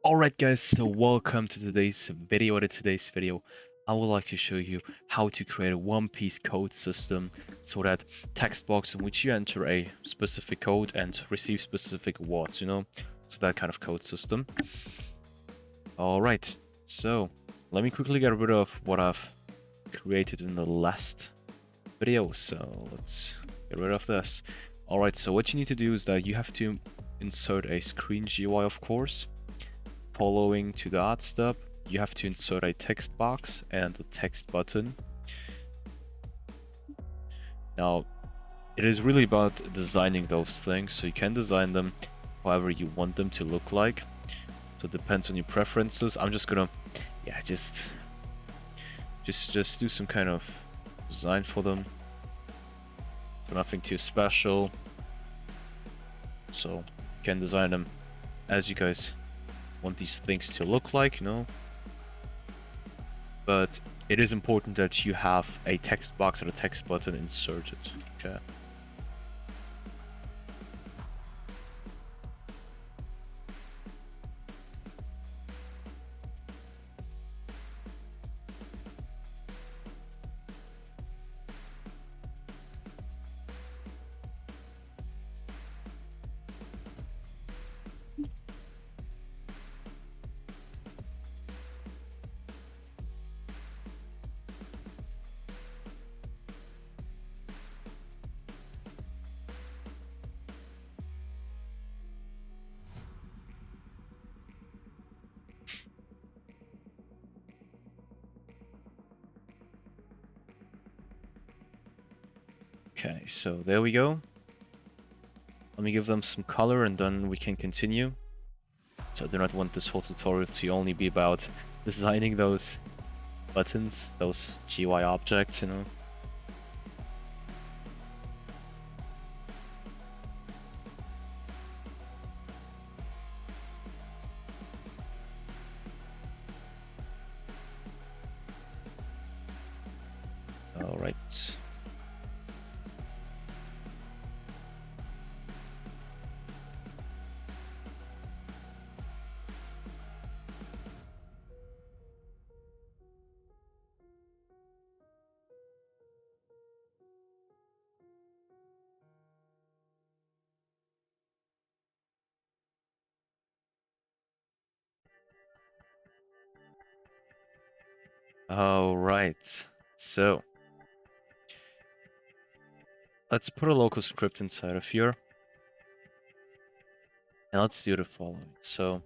Alright guys, so welcome to today's video. In today's video, I would like to show you how to create a one-piece code system so that text box in which you enter a specific code and receive specific words, so that kind of code system. Alright, so let me quickly get rid of what I've created in the last video, so let's get rid of this. Alright, so what you need to do is that you have to insert a screen GUI, of course. Following to that step, you have to insert a text box and a text button. Now, it is really about designing those things, so you can design them however you want them to look like. So it depends on your preferences. I'm just gonna, just do some kind of design for them. So nothing too special. So you can design them as you guys want these things to look like, but it is important that you have a text box and a text button inserted. Okay. Okay, so there we go. Let me give them some color and then we can continue. So I do not want this whole tutorial to only be about designing those buttons, those GUI objects, All right. All right. So let's put a local script inside of here. And let's do the following. So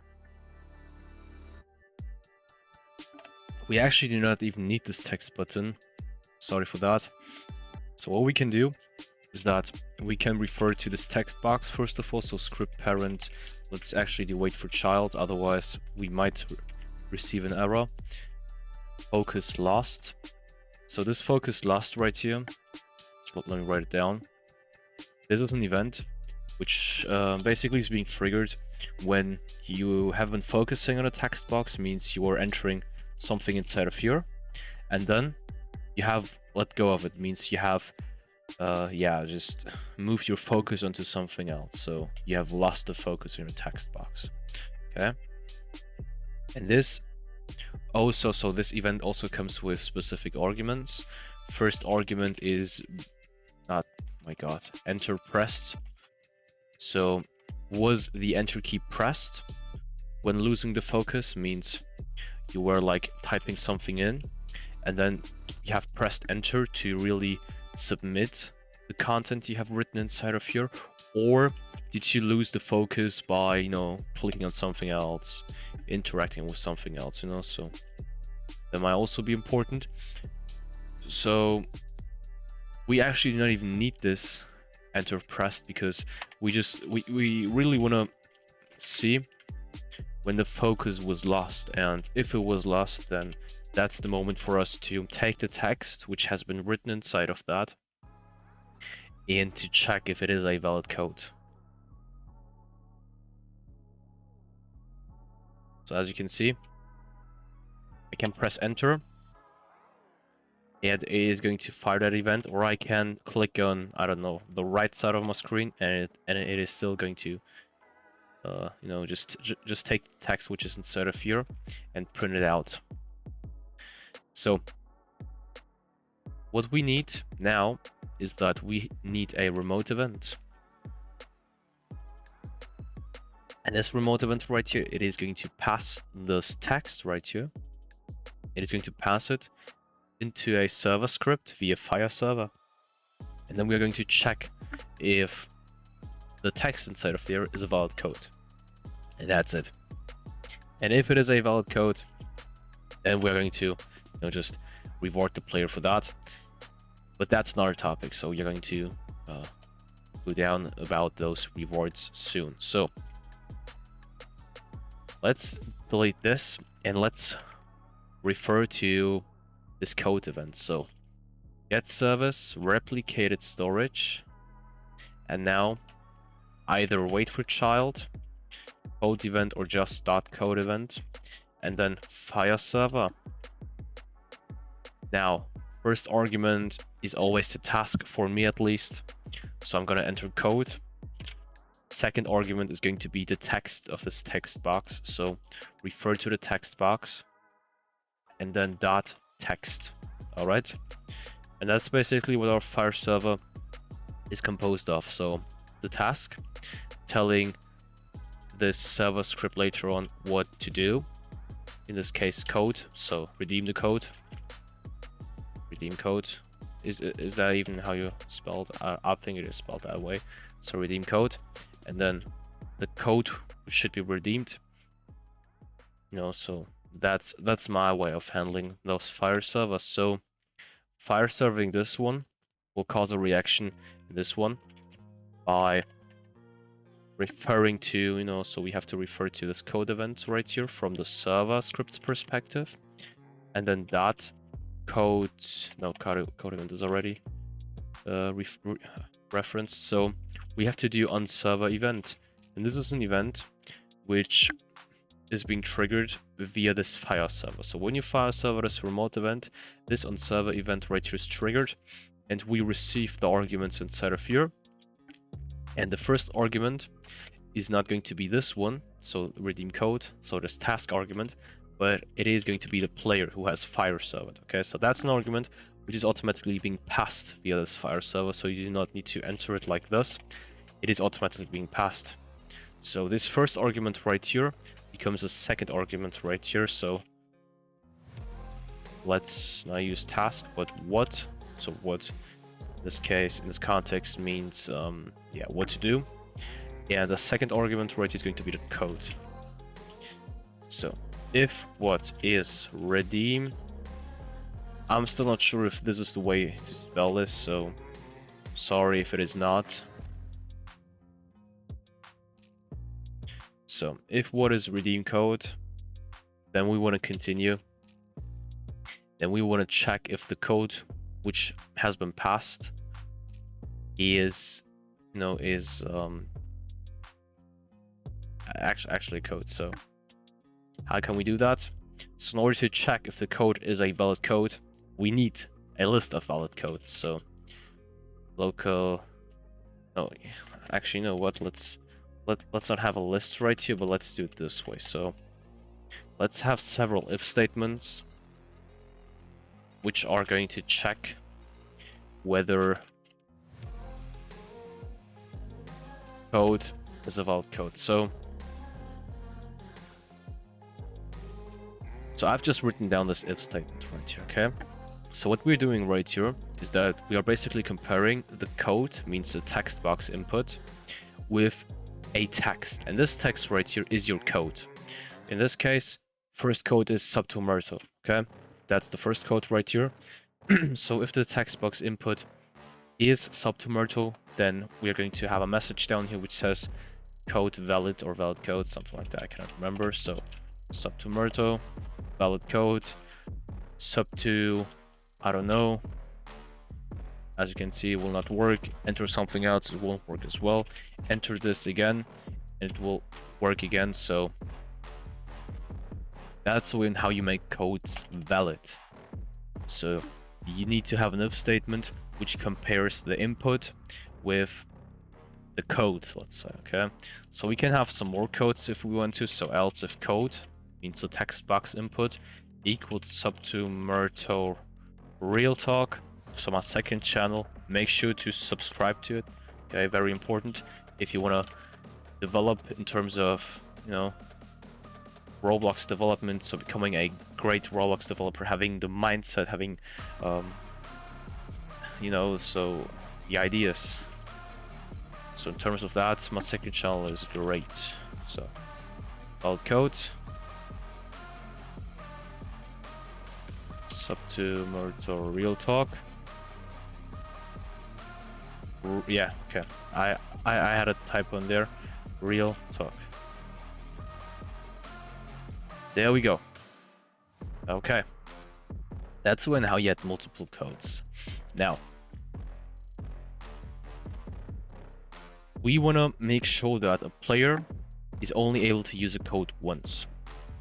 we actually do not even need this text button. Sorry for that. So what we can do is that we can refer to this text box first of all. So script parent, let's actually do wait for child, otherwise we might receive an error. Focus lost. So this focus lost right here, so let me write it down. This is an event which basically is being triggered when you have been focusing on a text box, means you are entering something inside of here, and then you have let go of it, means you have just moved your focus onto something else, so you have lost the focus in your text box. Okay, and this also, so this event also comes with specific arguments. First argument is enter pressed. So was the enter key pressed when losing the focus, means you were like typing something in and then you have pressed enter to really submit the content you have written inside of here, or did you lose the focus by clicking on something else, interacting with something else, so that might also be important. So we actually do not even need this enter pressed, because we really want to see when the focus was lost, and if it was lost, then that's the moment for us to take the text which has been written inside of that and to check if it is a valid code. So as you can see, I can press enter and it is going to fire that event, or I can click on, I don't know, the right side of my screen and it is still going to you know, just take the text which is inside of here and print it out. So what we need now is that we need a remote event. And this remote event right here, it is going to pass this text right here. It is going to pass it into a server script via Fire server. And then we're going to check if the text inside of there is a valid code. And that's it. And if it is a valid code, then we're going to, you know, just reward the player for that. But that's another topic, so you're going to go down about those rewards soon. So let's delete this and let's refer to this code event. So get service, replicated storage, and now either wait for child, code event, or just dot code event, and then Fire server. Now, first argument is always the task, for me at least. So I'm going to enter code. Second argument is going to be the text of this text box. So refer to the text box and then dot text. All right. And that's basically what our Fire server is composed of. So the task telling this server script later on what to do. In this case, code. So redeem the code. Redeem code. Is that even how you spelled? I think it is spelled that way. So redeem code, and then the code should be redeemed. You know, so that's my way of handling those Fire servers. So Fire serving this one will cause a reaction in this one by referring to, you know, so we have to refer to this code event right here from the server script's perspective, and then that code event is already referenced. So we have to do on server event, and this is an event which is being triggered via this Fire server. So when you Fire server this remote event, this on server event right here is triggered, and we receive the arguments inside of here. And the first argument is not going to be this one, so redeem code, so this task argument, but it is going to be the player who has Fire servered. Okay, so that's an argument which is automatically being passed via this Fire server, so you do not need to enter it like this. It is automatically being passed. So this first argument right here becomes a second argument right here. So let's not use task, but what. So what in this case, in this context, means yeah, what to do. And the second argument right is going to be the code. So if what is redeem, I'm still not sure if this is the way to spell this, so sorry if it is not. So if what is redeem code, then we want to continue. Then we want to check if the code which has been passed is, you know, is actually code. So how can we do that? So in order to check if the code is a valid code, we need a list of valid codes. So local, no, actually, you know what? Let's not have a list right here, but let's do it this way. So let's have several if statements which are going to check whether code is a valid code. So I've just written down this if statement right here, okay? So what we're doing right here is that we are basically comparing the code, means the text box input, with a text. And this text right here is your code. In this case, first code is sub to MERTO, okay? That's the first code right here. So if the text box input is sub to MERTO, then we are going to have a message down here which says code valid or valid code, something like that, I cannot remember. So sub to MERTO, valid code, sub to, I don't know, as you can see, it will not work. Enter something else, it won't work as well. Enter this again, and it will work again. So that's how you make codes valid. So you need to have an if statement which compares the input with the code, let's say, okay? So we can have some more codes if we want to. So else if code means the text box input equals sub to MERTO real talk. So my second channel, make sure to subscribe to it. Okay, very important if you want to develop in terms of, you know, Roblox development. So becoming a great Roblox developer, having the mindset, having, you know, so the ideas. So in terms of that, my second channel is great. So valid code. Sub to MERTO real talk. Yeah, okay. I had a typo in there. Real talk. There we go. Okay. That's when how you had multiple codes. Now, we want to make sure that a player is only able to use a code once.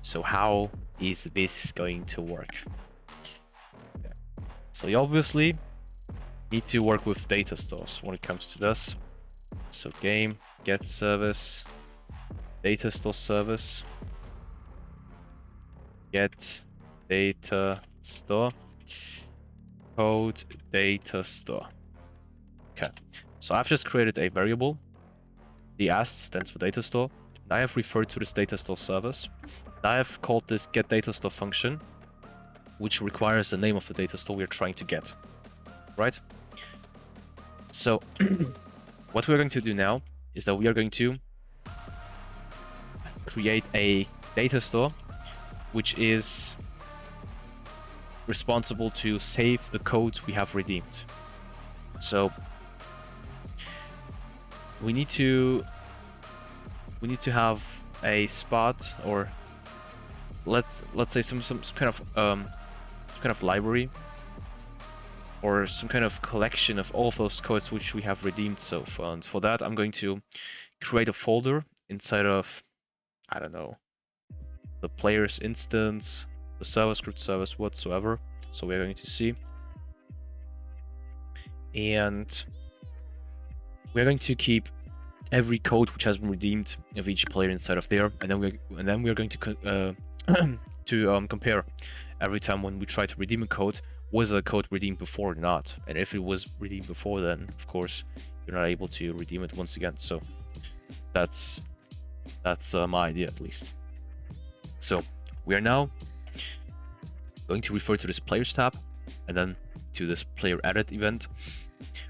So how is this going to work? Okay. So you obviously need to work with data stores when it comes to this. So game, get service, data store service, get data store, code data store. Okay, so I've just created a variable. The AS stands for data store. I have referred to this data store service. I have called this get data store function, which requires the name of the data store we're trying to get, right? So what we're going to do now is that we are going to create a data store which is responsible to save the codes we have redeemed. So we need to have a spot, or let's say some kind of library, or some kind of collection of all of those codes which we have redeemed so far. And for that, I'm going to create a folder inside of, I don't know, the player's instance, the server script service, whatsoever. So we're going to see, and we're going to keep every code which has been redeemed of each player inside of there, and then we're going to compare every time when we try to redeem a code, was a code redeemed before or not, and if it was redeemed before, then of course you're not able to redeem it once again. So that's my idea, at least. So we are now going to refer to this players tab, and then to this player edit event,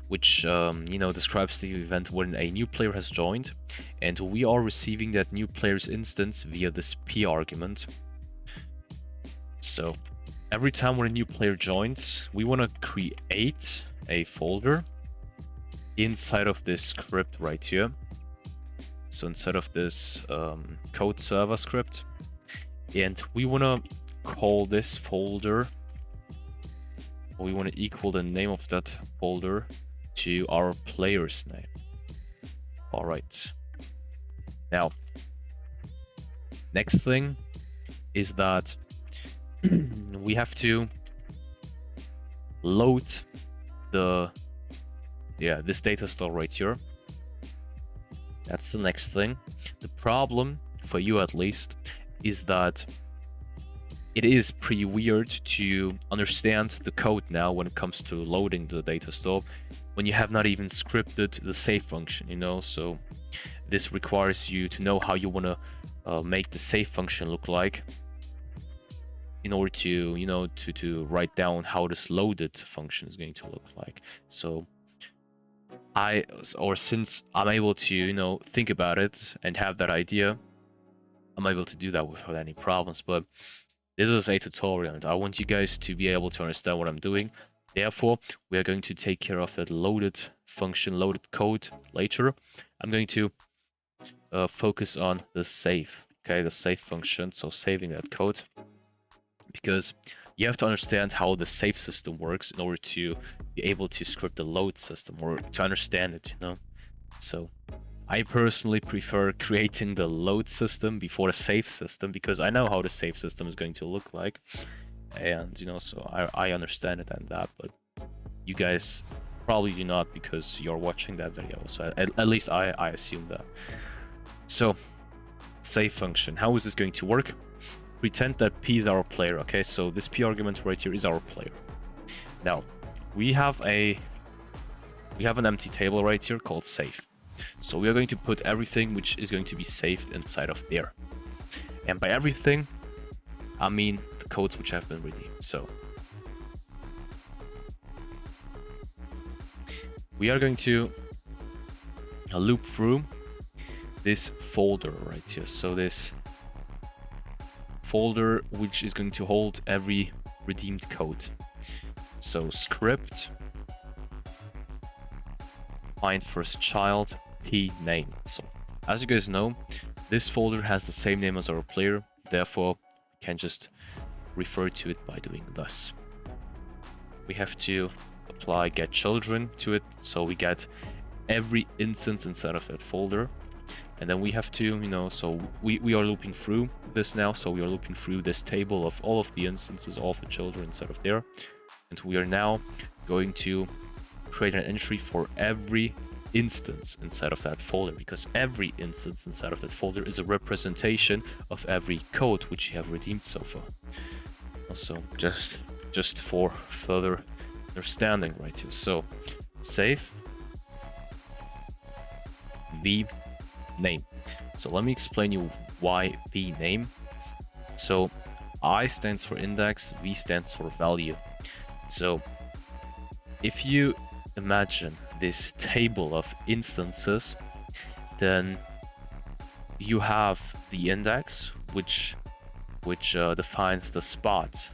which you know, describes the event when a new player has joined, and we are receiving that new player's instance via this p argument. So every time when a new player joins, we want to create a folder inside of this script right here. So inside of this code server script, and we want to call this folder, we want to equal the name of that folder to our player's name. All right. Now, next thing is that we have to load this data store right here. That's the next thing. The problem, for you at least, is that it is pretty weird to understand the code now when it comes to loading the data store, when you have not even scripted the save function, you know. So this requires you to know how you want to make the save function look like, in order to, you know, to write down how this loaded function is going to look like. So since I'm able to, you know, think about it and have that idea, I'm able to do that without any problems. But this is a tutorial, and I want you guys to be able to understand what I'm doing. Therefore, we are going to take care of that loaded function, loaded code later. I'm going to focus on the save, okay, the save function, so saving that code, because you have to understand how the save system works in order to be able to script the load system, or to understand it, you know. So I personally prefer creating the load system before the save system, because I know how the save system is going to look like, and, you know, so I understand it and that. But you guys Probably do not, because you're watching that video, so at least I assume that. So, save function. How is this going to work? Pretend that P is our player, okay? So this P argument right here is our player. Now, we have an empty table right here called save. So we are going to put everything which is going to be saved inside of there. And by everything, I mean the codes which have been redeemed. So we are going to loop through this folder right here. So this folder which is going to hold every redeemed code. So script find first child P name. So as you guys know, this folder has the same name as our player, therefore we can just refer to it by doing this. We have to apply get children to it, so we get every instance inside of that folder. And then we have to, you know, so we are looping through this now. So we are looping through this table of all of the instances, all of the children inside of there. And we are now going to create an entry for every instance inside of that folder, because every instance inside of that folder is a representation of every code which you have redeemed so far. Also, just for further understanding right here. So save v name. So let me explain you why v name. So I stands for index, v stands for value. So if you imagine this table of instances, then you have the index which defines the spot,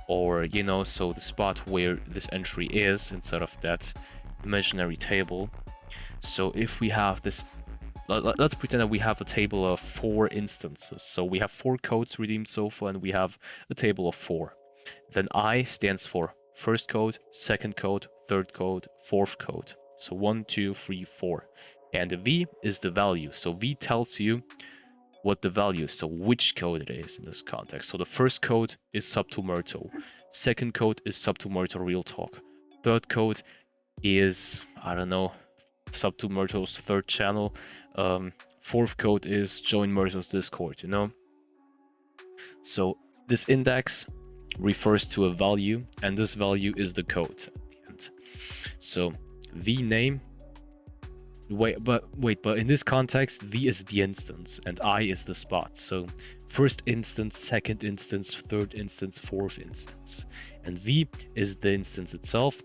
or you know, so the spot where this entry is inside of that imaginary table. So if we have this, let's pretend that we have a table of 4 instances. So we have 4 codes redeemed so far, and we have a table of 4. Then I stands for first code, second code, third code, fourth code. So 1, 2, 3, 4. And the V is the value. So V tells you what the value is, so which code it is in this context. So the first code is sub to MERTO. Second code is sub to MERTO Real Talk. Third code is, I don't know, sub to MERTO's third channel. Fourth code is join MERTO's Discord, you know? So this index refers to a value, and this value is the code at the end. So v name, but in this context, v is the instance and I is the spot. So first instance, second instance, third instance, fourth instance, and v is the instance itself.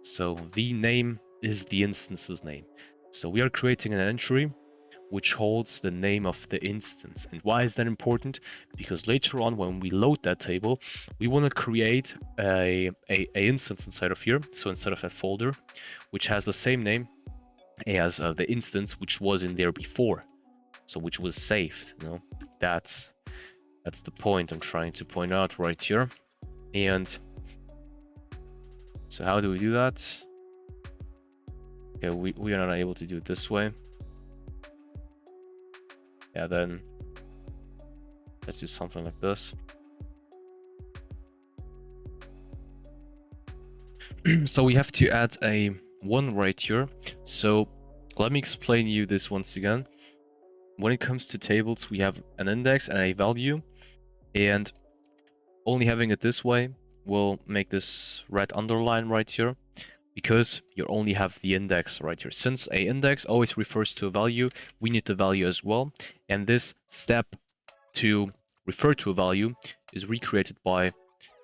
So v name is the instance's name. So we are creating an entry which holds the name of the instance. And why is that important? Because later on, when we load that table, we want to create a instance inside of here. So inside of that folder, which has the same name as the instance which was in there before. So which was saved, you know? That's the point I'm trying to point out right here. And so how do we do that? Okay, we are not able to do it this way. Yeah, then let's do something like this. So we have to add a 1 right here. So let me explain you this once again. When it comes to tables, we have an index and a value, and only having it this way will make this red underline right here, because you only have the index right here. Since a index always refers to a value, we need the value as well. And this step to refer to a value is recreated by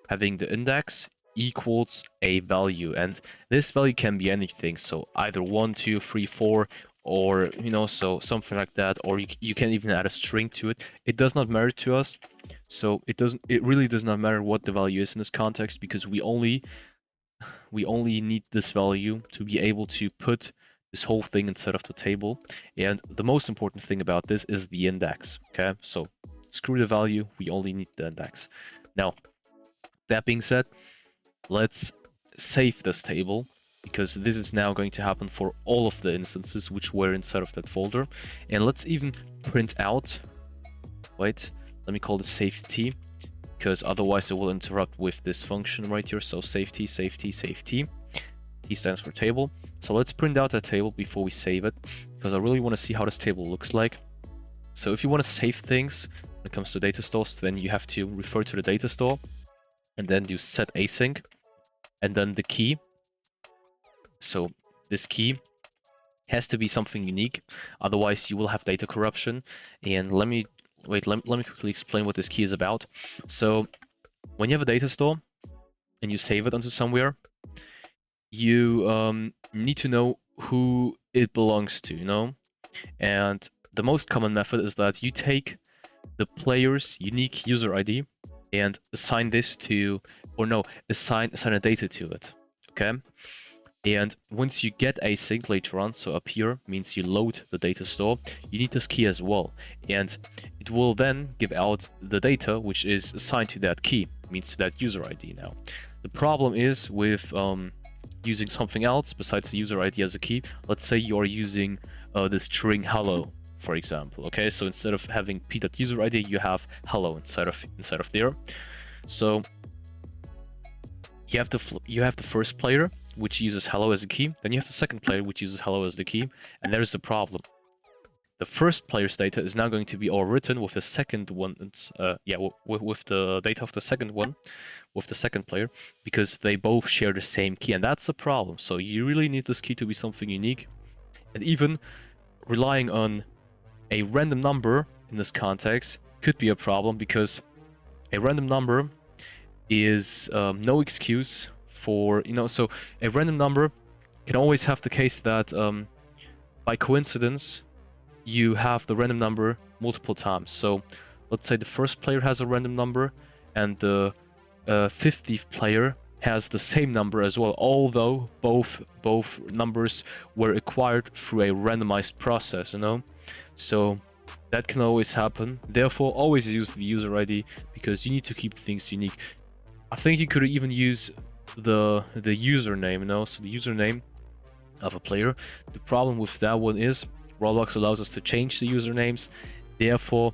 having the index equals a value. And this value can be anything. So either 1, 2, 3, 4, or, you know, so something like that. Or you can even add a string to it. It does not matter to us. So it really does not matter what the value is in this context, because we only need this value to be able to put this whole thing inside of the table. And the most important thing about this is the index. Okay, so screw the value, we only need the index. Now, that being said, let's save this table, because this is now going to happen for all of the instances which were inside of that folder. And let's even print out, wait, let me call this safety, because otherwise it will interrupt with this function right here. So safety, safety, safety. T stands for table. So let's print out that table before we save it, because I really want to see how this table looks like. So if you want to save things when it comes to data stores, then you have to refer to the data store and then do set async and then the key. So this key has to be something unique, otherwise you will have data corruption. And let me quickly explain what this key is about. So when you have a data store and you save it onto somewhere, you need to know who it belongs to, you know? And the most common method is that you take the player's unique user ID and assign this to, or no, assign a data to it, okay? And once you get async later on, so up here means you load the data store, you need this key as well. And it will then give out the data which is assigned to that key, means to that user ID now. The problem is with using something else besides the user ID as a key. Let's say you are using the string hello, for example. Okay, so instead of having p.userid, you have hello inside of there. So you have the first player which uses hello as a key, then you have the second player which uses hello as the key, and there's the problem. The first player's data is now going to be overwritten with the second one, with the data of the second one, with the second player, because they both share the same key, and that's the problem. So you really need this key to be something unique, and even relying on a random number in this context could be a problem, because a random number is no excuse for, so a random number can always have the case that by coincidence you have the random number multiple times. So let's say the first player has a random number and the 50th player has the same number as well, although both numbers were acquired through a randomized process, So that can always happen. Therefore, always use the user ID, because you need to keep things unique. I think you could even use the username, so the username of a player. The problem with that one is Roblox allows us to change the usernames. Therefore,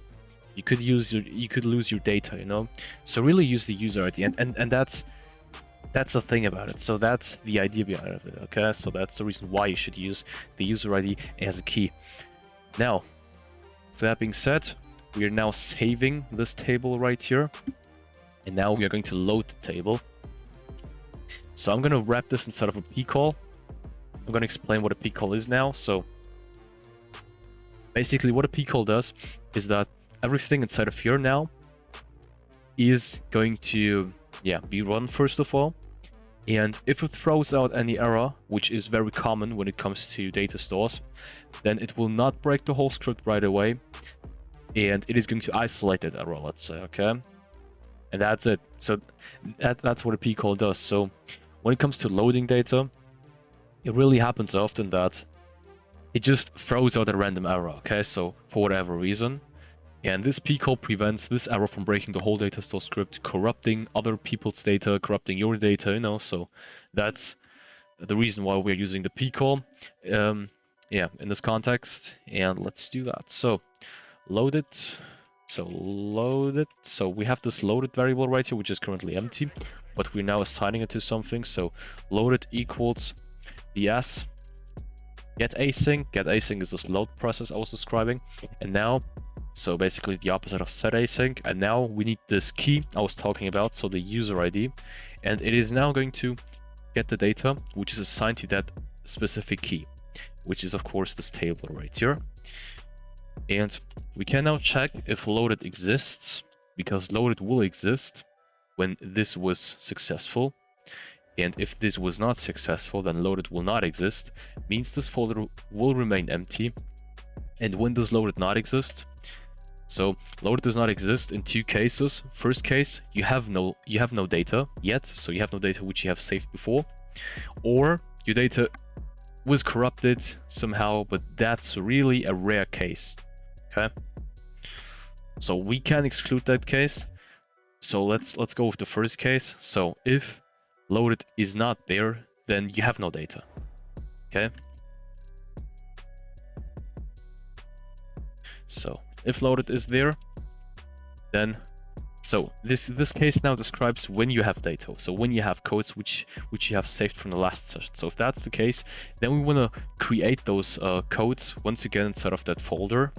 you could lose your data, So really use the user ID, and that's the thing about it. So that's the idea behind it, okay? So that's the reason why you should use the user ID as a key. Now, with that being said, we are now saving this table right here, and now we are going to load the table. So I'm going to wrap this inside of a p call. I'm going to explain what a p call is now. So basically what a p call does is that everything inside of here now is going to be run first of all, and if it throws out any error, which is very common when it comes to data stores, then it will not break the whole script right away, and it is going to isolate that error, let's say, okay? And that's it. So that's what a p call does. So when it comes to loading data, it really happens often that it just throws out a random error, okay? So for whatever reason. And this p call prevents this error from breaking the whole data store script, corrupting other people's data, corrupting your data, So that's the reason why we're using the p call, in this context. And let's do that. So load it. So we have this loaded variable right here, which is currently empty, but we're now assigning it to something. So loaded equals ds get async. Get async is this load process I was describing, and now, so basically the opposite of set async, and now we need this key I was talking about, so the user ID, and it is now going to get the data which is assigned to that specific key, which is of course this table right here. And we can now check if loaded exists, because loaded will exist when this was successful. And if this was not successful, then loaded will not exist, means this folder will remain empty. And when does loaded not exist? So loaded does not exist in two cases. First case, you have no data yet, so you have no data which you have saved before, or your data was corrupted somehow, but that's really a rare case. Okay, so we can exclude that case. So let's go with the first case. So if loaded is not there, then you have no data. Okay, so if loaded is there, then So this case now describes when you have data, so when you have codes which you have saved from the last session. So if that's the case, then we want to create those codes once again inside of that folder.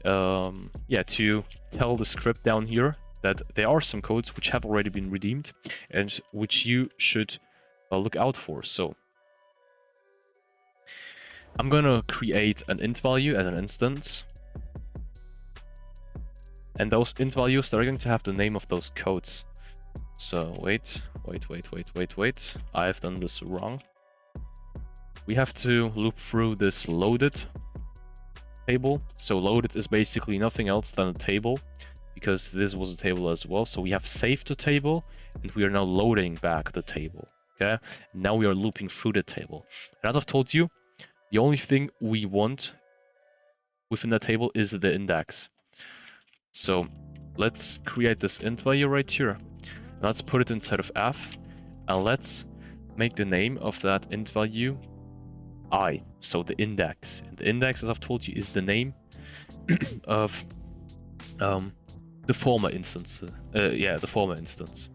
Yeah, to tell the script down here that there are some codes which have already been redeemed and which you should look out for. So I'm gonna create an int value as an instance, and those int values, they're going to have the name of those codes. So wait, I've done this wrong. We have to loop through this loaded table. So loaded is basically nothing else than a table, because this was a table as well. So we have saved the table and we are now loading back the table. Okay, now we are looping through the table. And as I've told you, the only thing we want within that table is the index. So let's create this int value right here. Let's put it inside of f, and let's make the name of that int value I, so the index. And the index, as I've told you, is the name of the former instance. Yeah, the former instance.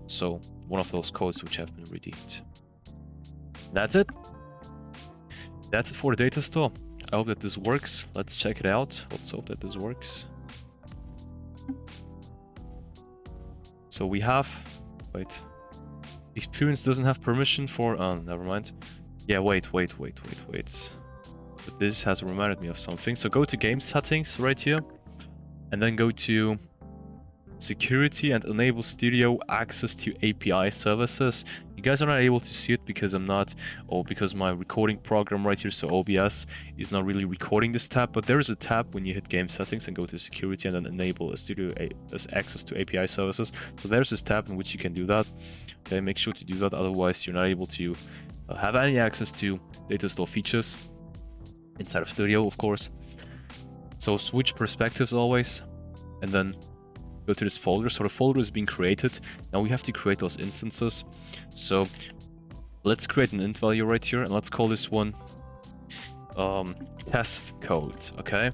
So one of those codes which have been redeemed. That's it. That's it for the data store. I hope that this works. Let's check it out. Let's hope that this works. So we have, wait, experience doesn't have permission for, never mind. Yeah, wait. But this has reminded me of something. So go to game settings right here, and then go to security and enable studio access to API services. You guys are not able to see it because I'm not, or because my recording program right here, so OBS, is not really recording this tab, but there is a tab when you hit game settings and go to security and then enable a studio access to API services. So there's this tab in which you can do that. Okay, make sure to do that, otherwise you're not able to have any access to data store features inside of Studio, of course. So switch perspectives always, and then go to this folder. So the folder is being created. Now we have to create those instances. So let's create an int value right here, and let's call this one test code. Okay.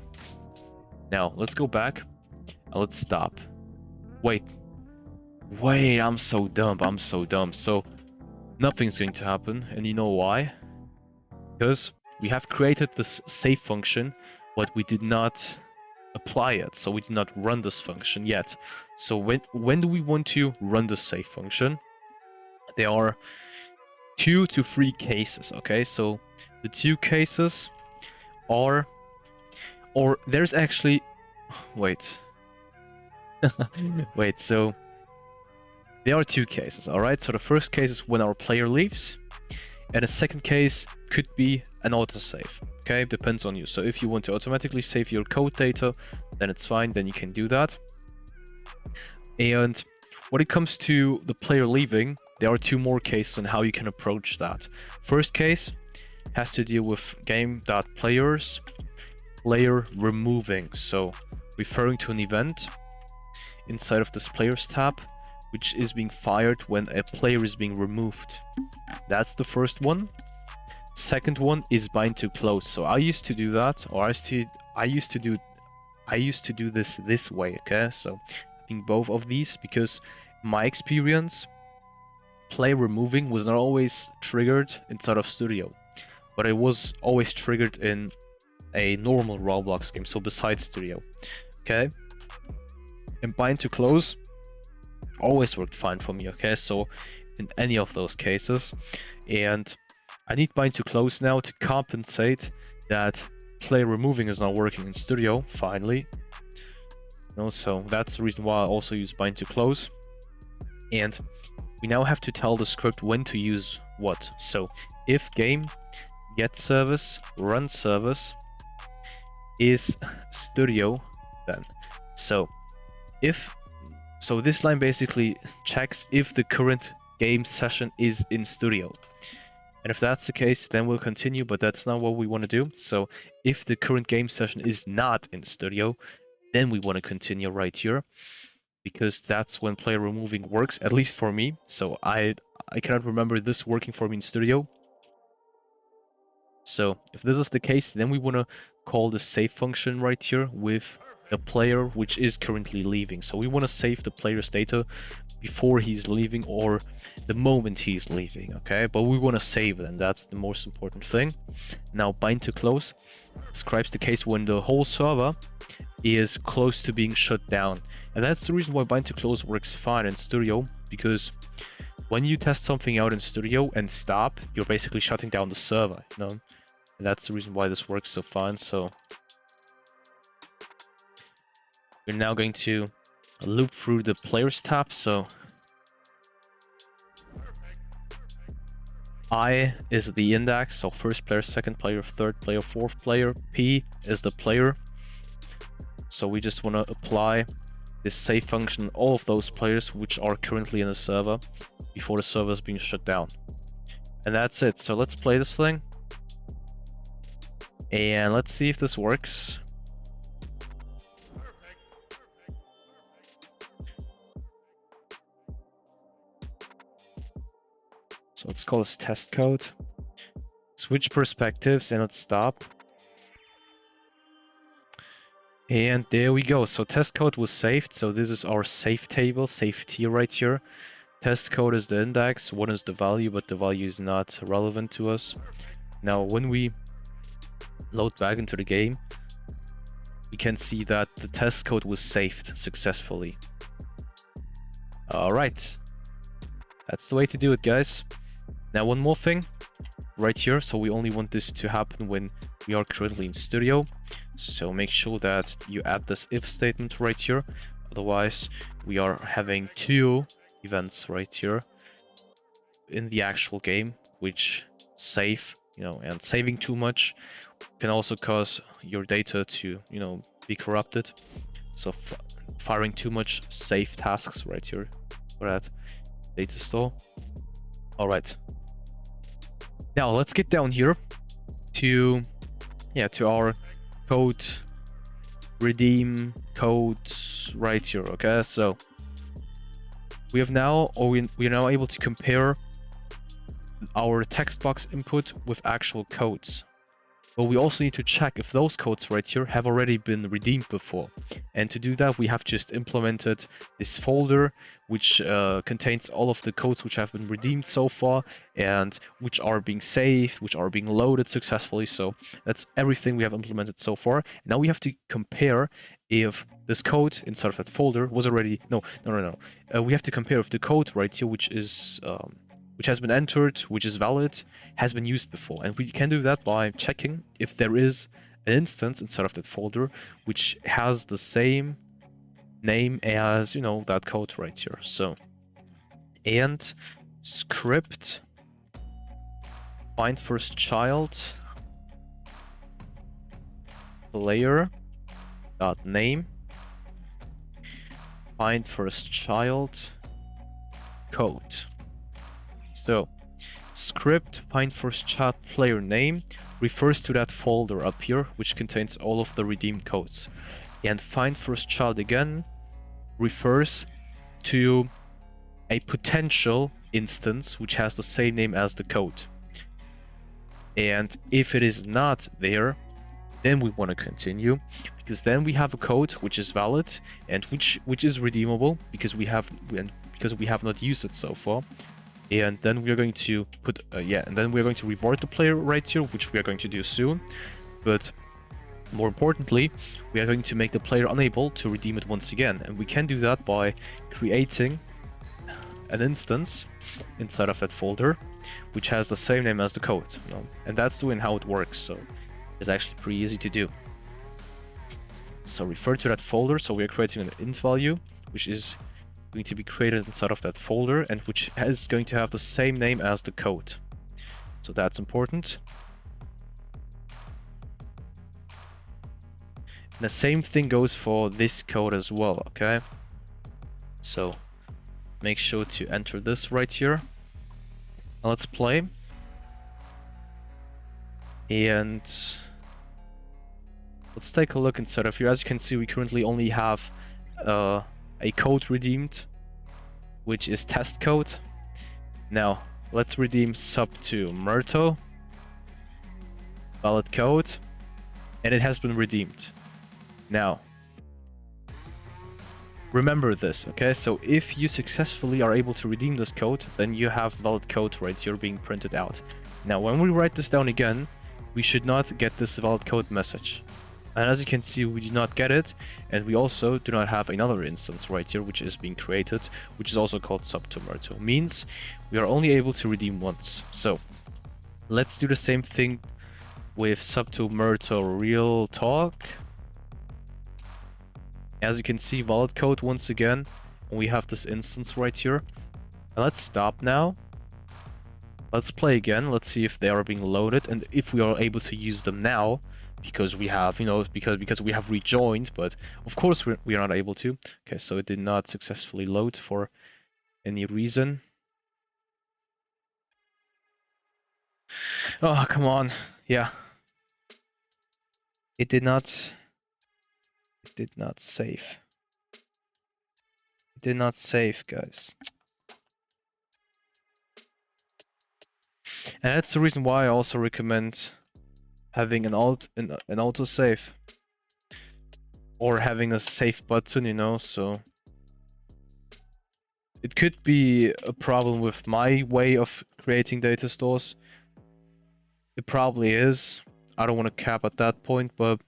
Now let's go back and let's stop. Wait, I'm so dumb. So nothing's going to happen, and you know why? Because we have created this save function, but we did not apply it, so we did not run this function yet. So when do we want to run the save function? There are 2 to 3 cases. Okay, so the 2 cases are, or there's actually, wait so there are 2 cases. All right, so the first case is when our player leaves, and the second case could be an autosave. Okay, depends on you. So if you want to automatically save your code data, then it's fine, then you can do that. And when it comes to the player leaving, there are 2 more cases on how you can approach that. First case has to deal with game.players player removing, so referring to an event inside of this players tab, which is being fired when a player is being removed. That's the first one. Second one is bind to close. So I used to do that, or I used to do this way. Okay, so I think both of these, because in my experience, player removing was not always triggered inside of Studio, but it was always triggered in a normal Roblox game, so besides Studio. Okay, and bind to close always worked fine for me. Okay, so in any of those cases, and I need bind to close now to compensate that player removing is not working in Studio finally. So that's the reason why I also use bind to close. And we now have to tell the script when to use what. So if game get service run service is Studio, then so this line basically checks if the current game session is in Studio. And if that's the case, then we'll continue, but that's not what we want to do. So if the current game session is not in Studio, then we want to continue right here, because that's when player removing works, at least for me. So I cannot remember this working for me in Studio. So if this is the case, then we want to call the save function right here with the player which is currently leaving. So we want to save the player's data before he's leaving or the moment he's leaving, okay? But we want to save it, and that's the most important thing. Now, bind to close describes the case when the whole server is close to being shut down. And that's the reason why bind to close works fine in Studio, because when you test something out in Studio and stop, you're basically shutting down the server, you know? And that's the reason why this works so fine. So we're now going to loop through the players tab. So I is the index, so first player, second player, third player, fourth player. P is the player. So we just want to apply this save function on all of those players which are currently in the server before the server is being shut down. And that's it. So let's play this thing. And let's see if this works. So let's call this test code. Switch perspectives and let's stop. And there we go. So test code was saved. So this is our save table, save tier right here. Test code is the index, 1 is the value, but the value is not relevant to us. Now, when we load back into the game, we can see that the test code was saved successfully. All right. That's the way to do it, guys. Now, one more thing right here. So we only want this to happen when we are currently in Studio. So make sure that you add this if statement right here. Otherwise, we are having 2 events right here in the actual game, which save, you know, and saving too much can also cause your data to, you know, be corrupted. So firing too much save tasks right here for that data store. All right. Now let's get down here to our code redeem codes right here. Okay, so we have now, we are now able to compare our text box input with actual codes. But we also need to check if those codes right here have already been redeemed before. And to do that, we have just implemented this folder, which contains all of the codes which have been redeemed so far and which are being saved, which are being loaded successfully. So that's everything we have implemented so far. Now we have to compare if this code inside of that folder was already... No. We have to compare if the code right here, which is... which has been entered, which is valid, has been used before. And we can do that by checking if there is an instance inside of that folder which has the same name as, you know, that code right here. So, and script find first child player dot name find first child code. So, script find first child player name refers to that folder up here, which contains all of the redeemed codes. And find first child again refers to a potential instance which has the same name as the code. And if it is not there, then we want to continue, because then we have a code which is valid and which is redeemable because we have not used it so far. And then we are going to put and then we're going to reward the player right here, which we are going to do soon. But more importantly, we are going to make the player unable to redeem it once again, and we can do that by creating an instance inside of that folder which has the same name as the code, you know? And that's doing how it works. So it's actually pretty easy to do. So refer to that folder. So we are creating an int value which is going to be created inside of that folder and which is going to have the same name as the code. So that's important. And the same thing goes for this code as well, okay? So make sure to enter this right here. Now let's play. And let's take a look inside of here. As you can see, we currently only have a code redeemed, which is test code. Now let's redeem sub to MERTO valid code, and it has been redeemed. Now Remember this, okay? So if you successfully are able to redeem this code, then you have valid code right here being printed out. Now, when we write this down again, we should not get this valid code message. And as you can see, we do not get it, and we also do not have another instance right here, which is being created, which is also called sub2merto. Means we are only able to redeem once. So let's do the same thing with sub2merto real talk. As you can see, valid code once again, and we have this instance right here. And let's stop now. Let's play again. Let's see if they are being loaded and if we are able to use them now, because we have, you know, because we have rejoined, but of course we are not able to. Okay, so it did not successfully load for any reason. Oh, come on. Yeah. It did not save. It did not save, guys. And that's the reason why I also recommend having an autosave or having a save button, you know. So it could be a problem with my way of creating data stores. It probably is. I don't want to cap at that point, but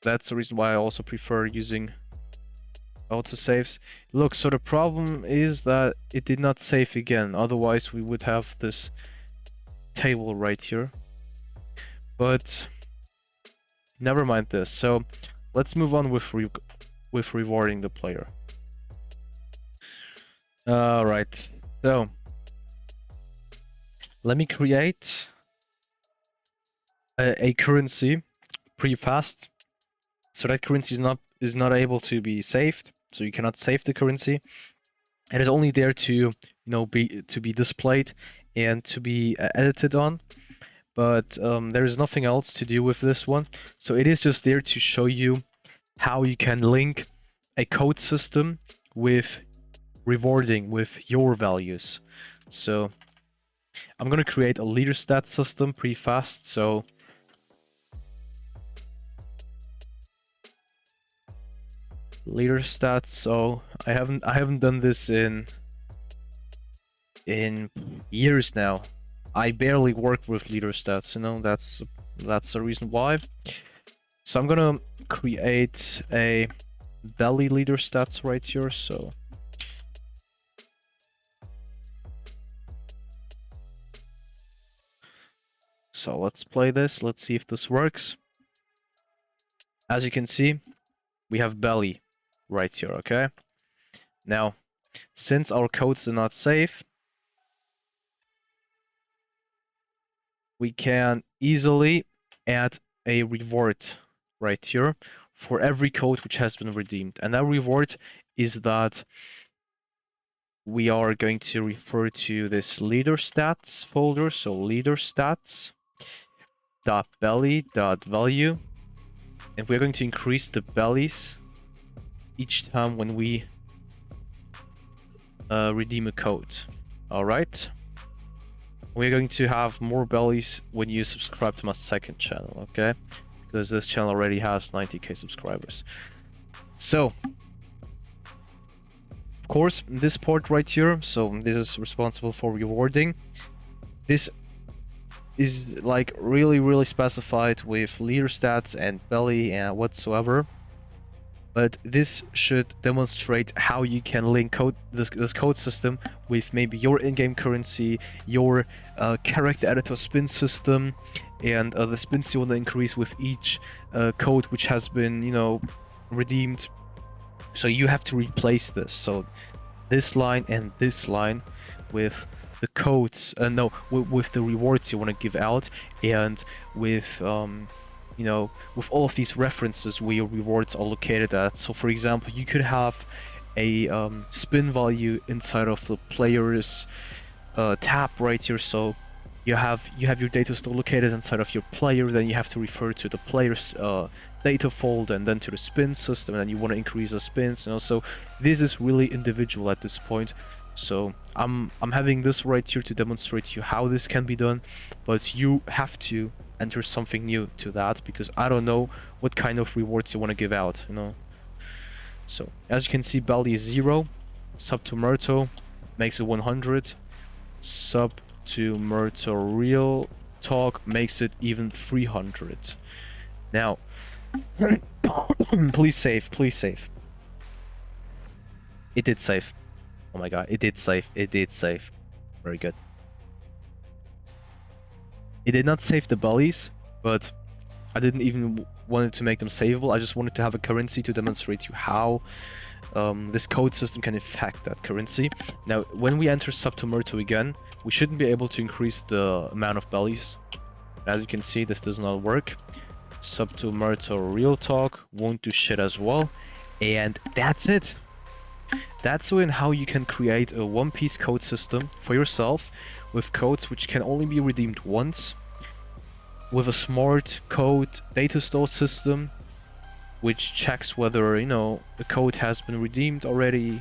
that's the reason why I also prefer using autosaves. Look, so the problem is that it did not save again. Otherwise, we would have this table right here. But never mind this. So let's move on with rewarding the player. All right. So let me create a currency pretty fast. So that currency is not able to be saved. So you cannot save the currency. It is only there to, you know, be displayed and to be edited on. But there is nothing else to do with this one. So it is just there to show you how you can link a code system with rewarding with your values. So I'm gonna create a leader stat system pretty fast. So leader stats. So I haven't done this in years now. I barely work with leader stats, you know. That's the reason why. So I'm gonna create a belly leader stats right here. So let's play this. Let's see if this works. As you can see, we have belly right here, okay? Now, since our codes are not safe, we can easily add a reward right here for every code which has been redeemed. And that reward is that we are going to refer to this leader stats folder. So leader stats .belly.value, and we're going to increase the bellies each time when we redeem a code. All right. We're going to have more bellies when you subscribe to my second channel, okay? Because this channel already has 90k subscribers. So, of course, this part right here, so this is responsible for rewarding. This is like really specified with leader stats and belly and whatsoever. But this should demonstrate how you can link this code system with maybe your in-game currency, your character editor spin system, and the spins you want to increase with each code which has been, you know, redeemed. So you have to replace this. So this line and this line with the codes, with the rewards you want to give out, and with you know, with all of these references where your rewards are located at. So for example, you could have a spin value inside of the player's tab right here. So you have your data store located inside of your player, then you have to refer to the player's data fold and then to the spin system, and then you want to increase the spins, you know. So this is really individual at this point. So I'm having this right here to demonstrate to you how this can be done, but you have to enter something new to that, because I don't know what kind of rewards you want to give out, you know. So as you can see, belly is 0. Sub to MERTO makes it 100. Sub to MERTO real talk makes it even 300. Now, please save, please save. It did save. Oh my god, it did save, it did save. Very good. It did not save the bellies, but I didn't even want to make them savable. I just wanted to have a currency to demonstrate you how this code system can affect that currency. Now, when we enter sub to MERTO again, we shouldn't be able to increase the amount of bellies. As you can see, this does not work. Sub to MERTO real talk won't do shit as well. And that's it. That's how you can create a one-piece code system for yourself with codes which can only be redeemed once, with a smart code data store system which checks whether, you know, the code has been redeemed already.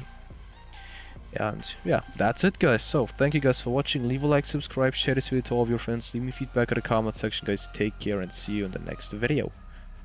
And yeah, that's it, guys. So thank you guys for watching. Leave a like, subscribe, share this video to all of your friends, leave me feedback in the comment section, guys. Take care and see you in the next video.